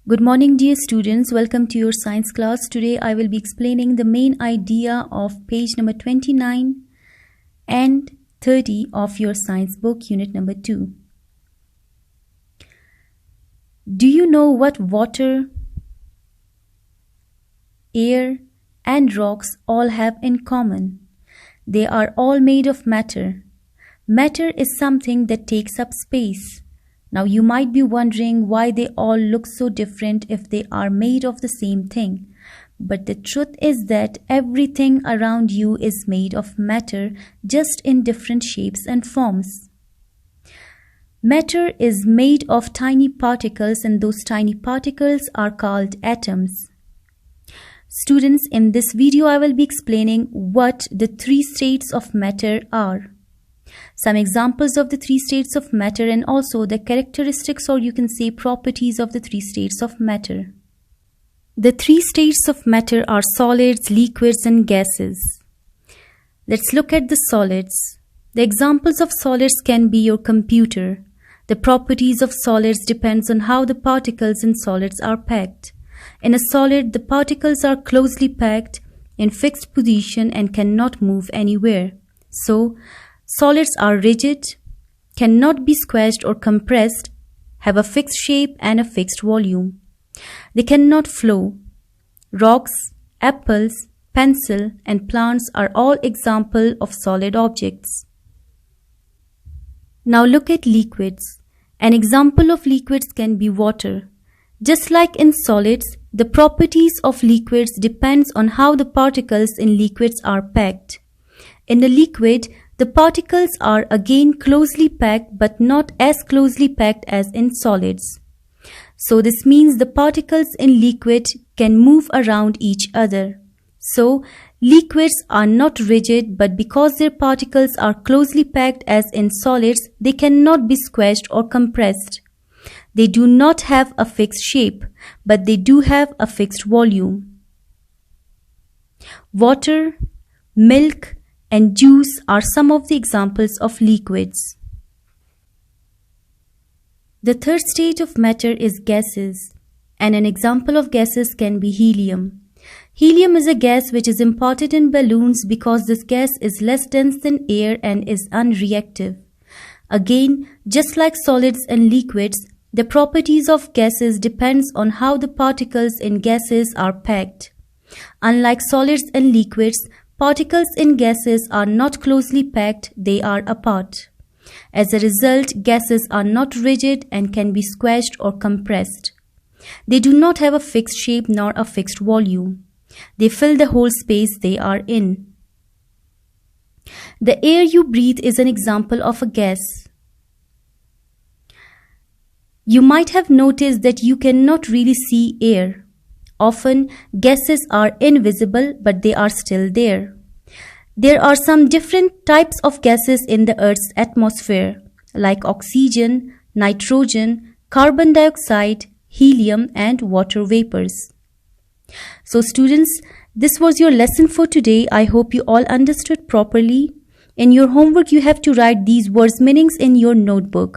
Good morning, dear students. Welcome to your science class. Today I will be explaining the main idea of page number 29 and 30 of your science book, unit number 2. Do you know what water, air, and rocks all have in common? They are all made of matter. Matter is something that takes up space. Now you might be wondering why they all look so different if they are made of the same thing. But the truth is that everything around you is made of matter, just in different shapes and forms. Matter is made of tiny particles, and those tiny particles are called atoms. Students, in this video I will be explaining what the three states of matter are. Some examples of the three states of matter and also the characteristics, or you can say properties, of the three states of matter. The three states of matter are solids, liquids, and gases. Let's look at the solids. The examples of solids can be your computer. The properties of solids depends on how the particles in solids are packed. In a solid, the particles are closely packed in fixed position and cannot move anywhere. So, solids are rigid, cannot be squashed or compressed, have a fixed shape and a fixed volume. They cannot flow. Rocks, apples, pencil, and plants are all examples of solid objects. Now look at liquids. An example of liquids can be water. Just like in solids, the properties of liquids depends on how the particles in liquids are packed. In a liquid, the particles are again closely packed but not as closely packed as in solids. So this means the particles in liquid can move around each other. So liquids are not rigid, but because their particles are closely packed as in solids, they cannot be squashed or compressed. They do not have a fixed shape, but they do have a fixed volume. Water, milk, and juice are some of the examples of liquids. The third state of matter is gases, and an example of gases can be helium. Helium is a gas which is imported in balloons because this gas is less dense than air and is unreactive. Again, just like solids and liquids, the properties of gases depends on how the particles in gases are packed. Unlike solids and liquids, particles in gases are not closely packed, they are apart. As a result, gases are not rigid and can be squashed or compressed. They do not have a fixed shape nor a fixed volume. They fill the whole space they are in. The air you breathe is an example of a gas. You might have noticed that you cannot really see air. Often, gases are invisible, but they are still there. There are some different types of gases in the Earth's atmosphere, like oxygen, nitrogen, carbon dioxide, helium, and water vapors. So students, this was your lesson for today. I hope you all understood properly. In your homework, you have to write these words' meanings in your notebook.